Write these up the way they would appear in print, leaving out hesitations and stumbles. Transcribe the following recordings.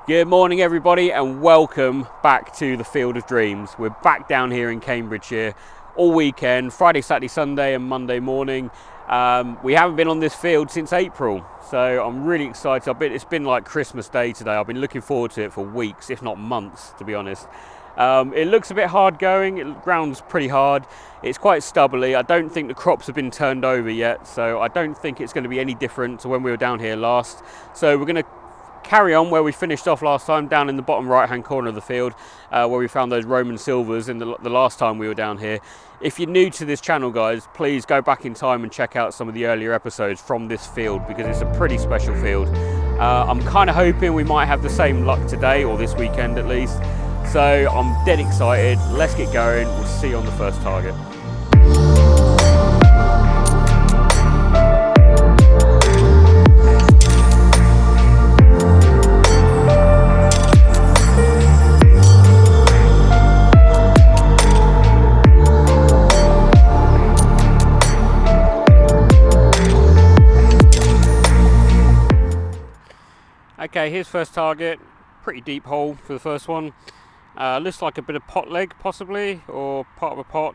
Good morning everybody and welcome back to the Field of Dreams. We're back down here in Cambridgeshire all weekend, Friday, Saturday, Sunday and Monday morning. We haven't been on this field since April, so I'm really excited. It's been like Christmas Day today. I've been looking forward to it for weeks, if not months, to be honest. It looks a bit hard going, the ground's pretty hard. It's quite stubbly. I don't think the crops have been turned over yet, so I don't think it's going to be any different to when we were down here last. So we're going to carry on where we finished off last time, down in the bottom right hand corner of the field, where we found those Roman silvers in the last time we were down here. If you're new to this channel, guys, please go back in time and check out some of the earlier episodes from this field, because it's a pretty special field. I'm kind of hoping we might have the same luck today, or this weekend at least, so I'm dead excited. Let's get going. We'll see you on the first target. Okay, here's first target. Pretty deep hole for the first one. Looks like a bit of pot leg possibly, or part of a pot.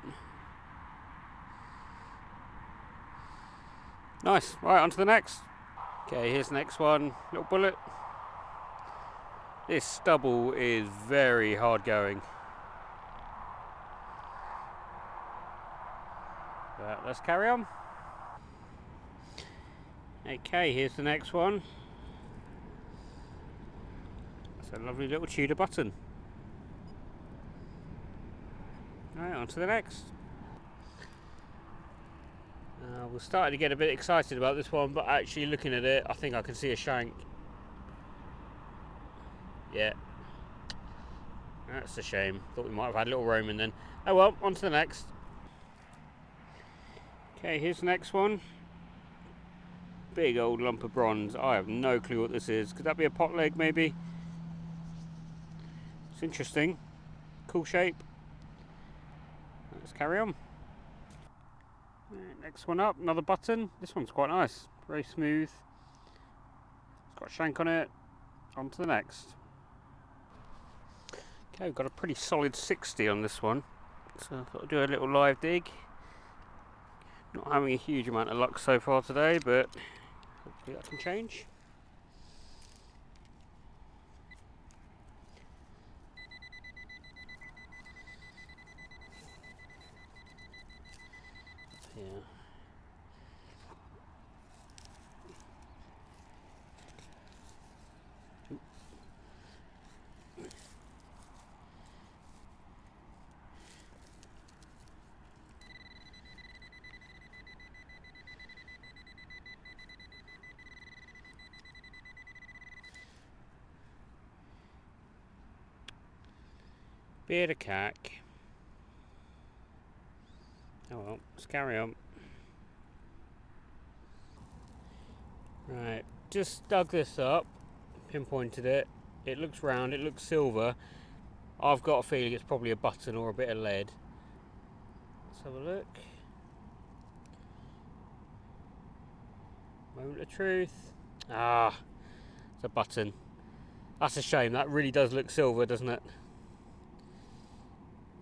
Nice. Right, on to the next. Okay, here's the next one. Little bullet. This stubble is very hard going. Let's carry on. Okay, here's the next one. That's a lovely little Tudor button. Alright, on to the next. We're starting to get a bit excited about this one, but actually looking at it, I think I can see a shank. Yeah. That's a shame. Thought we might have had a little Roman then. Oh well, on to the next. Okay, here's the next one. Big old lump of bronze. I have no clue what this is. Could that be a pot leg maybe? It's interesting. Cool shape. Let's carry on. Next one up, another button. This one's quite nice. Very smooth. It's got a shank on it. On to the next. Okay, we've got a pretty solid 60 on this one. So I thought I'd do a little live dig. Not having a huge amount of luck so far today, but hopefully that can change. Yeah. Bit of cack. Oh well, let's carry on. Right, just dug this up, pinpointed it. It looks round, it looks silver. I've got a feeling it's probably a button or a bit of lead. Let's have a look. Moment of truth. Ah, it's a button. That's a shame, that really does look silver, doesn't it?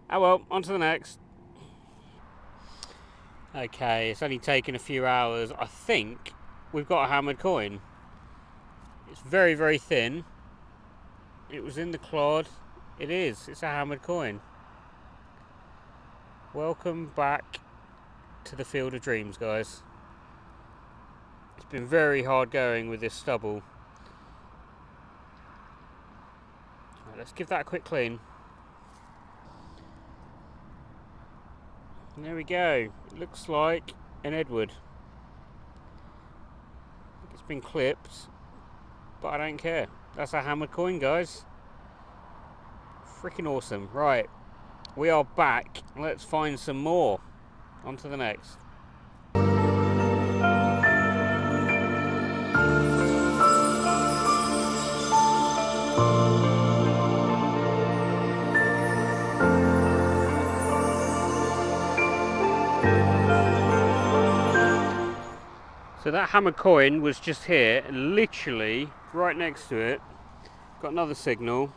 Oh well, on to the next. Okay, it's only taken a few hours. I think we've got a hammered coin. It's very, very thin. It was in the clod. It is. It's a hammered coin. Welcome back to the Field of Dreams, guys. It's been very hard going with this stubble. Right, let's give that a quick clean. And there we go. It looks like an Edward. It's been clipped, but I don't care. That's a hammered coin, guys. Freaking awesome. Right, we are back. Let's find some more. On to the next. So that hammer coin was just here, literally right next to it. got another signal.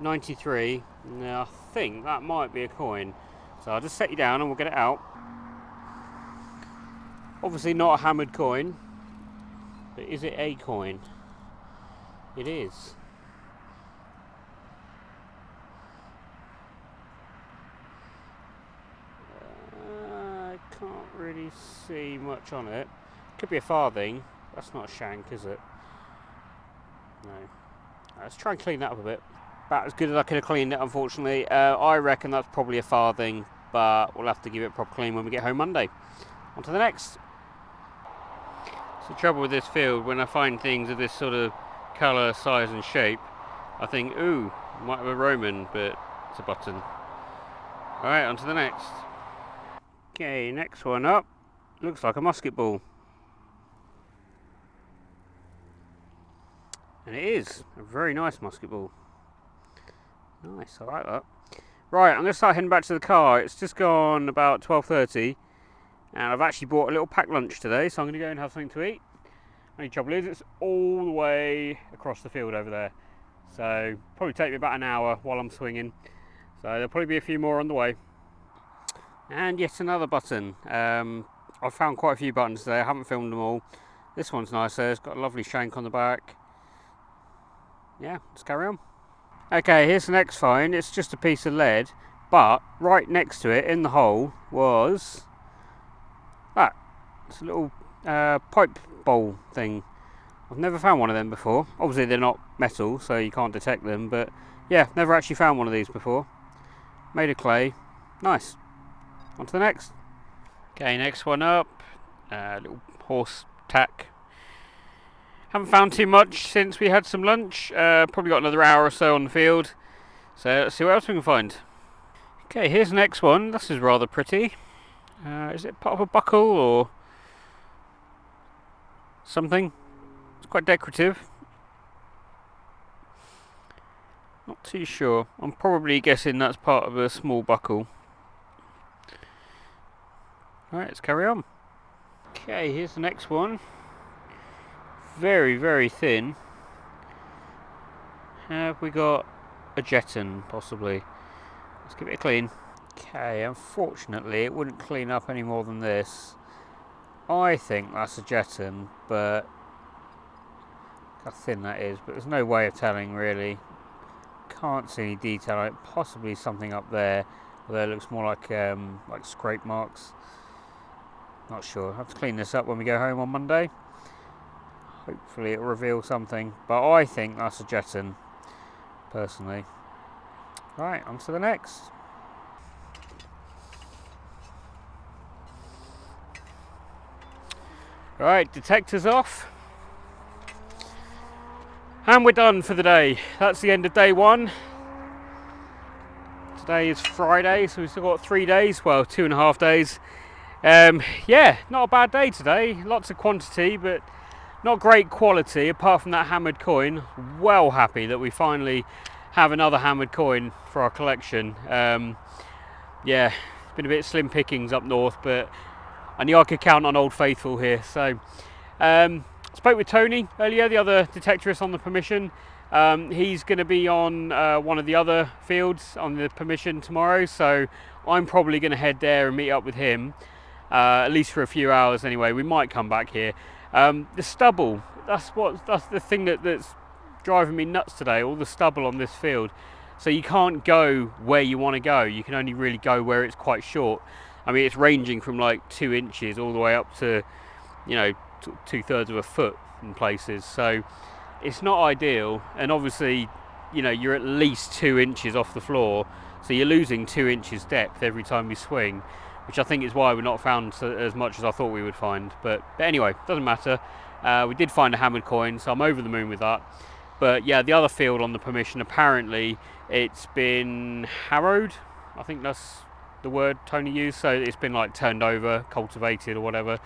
93. Now I think that might be a coin. So I'll just set you down and we'll get it out. Obviously not a hammered coin, but is it a coin? It is. I can't really see much on it. Could be a farthing. That's not a shank, is it? No. Let's try and clean that up a bit. About as good as I could have cleaned it, unfortunately. I reckon that's probably a farthing, but we'll have to give it a proper clean when we get home Monday. On to the next. It's the trouble with this field, when I find things of this sort of colour, size and shape, I think, ooh, might have a Roman, but it's a button. Alright, on to the next. Okay, next one up. Looks like a musket ball. And it is a very nice musket ball. Nice, I like that. Right, I'm going to start heading back to the car. It's just gone about 12:30, and I've actually bought a little packed lunch today, so I'm going to go and have something to eat. Only trouble is, it's all the way across the field over there, so probably take me about an hour while I'm swinging. So there'll probably be a few more on the way. And yet another button. I've found quite a few buttons today. I haven't filmed them all. This one's nice there. It's got a lovely shank on the back. Yeah, let's carry on. Okay, here's the next find. It's just a piece of lead, but right next to it in the hole was that. It's a little pipe bowl thing. I've never found one of them before. Obviously they're not metal, so you can't detect them, but yeah, never actually found one of these before. Made of clay. Nice. On to the next. Okay, next one up. Little horse tack. Haven't found too much since we had some lunch. Probably got another hour or so on the field. So let's see what else we can find. Okay, here's the next one. This is rather pretty. Is it part of a buckle or something? It's quite decorative. Not too sure. I'm probably guessing that's part of a small buckle. Alright, let's carry on. Okay, here's the next one. Very, very thin. Have we got a jeton, possibly? Let's give it a clean. Okay, unfortunately it wouldn't clean up any more than this. I think that's a jeton, but how thin that is, but there's no way of telling really. Can't see any detail on it. Possibly something up there, although it looks more like scrape marks. Not sure. I'll have to clean this up when we go home on Monday. Hopefully it'll reveal something, but I think that's a jeton, personally. Right, on to the next. Right, detectors off. And we're done for the day. That's the end of day one. Today is Friday, so we've still got 3 days, well, 2.5 days. Yeah, not a bad day today. Lots of quantity, but not great quality, apart from that hammered coin. Well happy that we finally have another hammered coin for our collection. Yeah, it's been a bit slim pickings up north, but I knew I could count on Old Faithful here. So, spoke with Tony earlier, the other detectorist on the permission. He's going to be on one of the other fields on the permission tomorrow, so I'm probably going to head there and meet up with him, at least for a few hours anyway. We might come back here. The stubble, that's the thing that's driving me nuts today, all the stubble on this field. So you can't go where you want to go, you can only really go where it's quite short. I mean, it's ranging from like 2 inches all the way up to, you know, 2/3 of a foot in places. So it's not ideal, and obviously, you know, you're at least 2 inches off the floor, so you're losing 2 inches depth every time you swing, which I think is why we're not found as much as I thought we would find. But anyway, doesn't matter. We did find a hammered coin, so I'm over the moon with that. But yeah, the other field on the permission, apparently it's been harrowed. I think that's the word Tony used. So it's been like turned over, cultivated or whatever,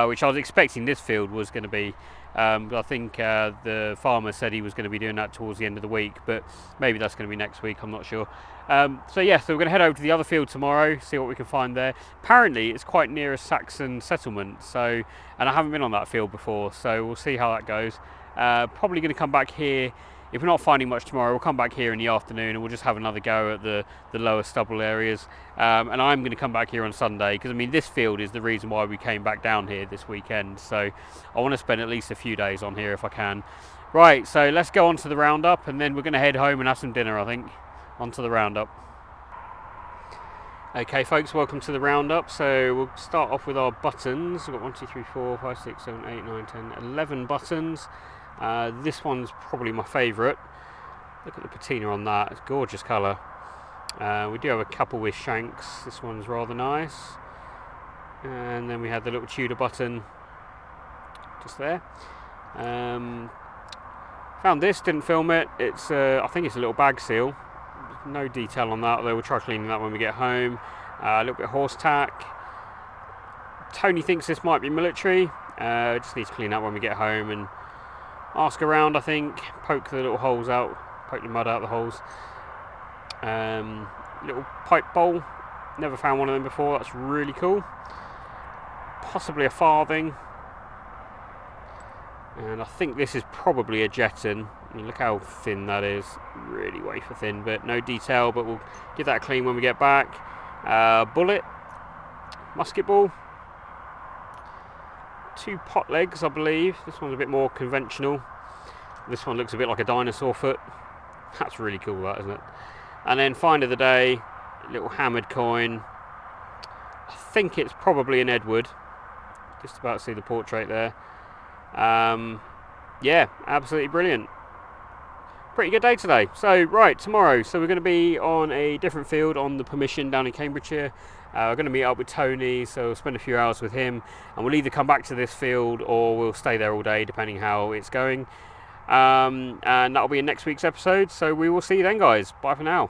which I was expecting this field was going to be. But I think the farmer said he was going to be doing that towards the end of the week, but maybe that's going to be next week, I'm not sure. So yeah, so we're going to head over to the other field tomorrow, see what we can find there. Apparently it's quite near a Saxon settlement, so, and I haven't been on that field before, so we'll see how that goes. Probably going to come back here. If we're not finding much tomorrow, we'll come back here in the afternoon and we'll just have another go at the lower stubble areas. And I'm going to come back here on Sunday because, I mean, this field is the reason why we came back down here this weekend. So I want to spend at least a few days on here if I can. Right, so let's go on to the Roundup and then we're going to head home and have some dinner, I think. On to the Roundup. Okay, folks, welcome to the Roundup. So we'll start off with our buttons. We've got 1, 2, 3, 4, 5, 6, 7, 8, 9, 10, 11 buttons. This one's probably my favourite. Look at the patina on that, it's a gorgeous colour. We do have a couple with shanks, this one's rather nice. And then we had the little Tudor button just there. Found this, didn't film it. It's I think it's a little bag seal. No detail on that, although we'll try cleaning that when we get home. A little bit of horse tack. Tony thinks this might be military. Just need to clean that when we get home and ask around, I think. Poke the little holes out, poke the mud out the holes. Little pipe bowl. Never found one of them before, that's really cool. Possibly a farthing. And I think this is probably a jeton. I mean, look how thin that is, really wafer thin, but no detail, but we'll give that a clean when we get back. Bullet, musket ball, 2 pot legs, I believe. This one's a bit more conventional. This one looks a bit like a dinosaur foot. That's really cool, that, isn't it? And then find of the day, little hammered coin. I think it's probably an Edward. Just about to see the portrait there. Yeah, absolutely brilliant. Pretty good day today. So right, tomorrow, so we're going to be on a different field on the Permission down in Cambridgeshire. We're going to meet up with Tony, so we'll spend a few hours with him, and we'll either come back to this field or we'll stay there all day depending how it's going. And that'll be in next week's episode, so we will see you then, guys. Bye for now.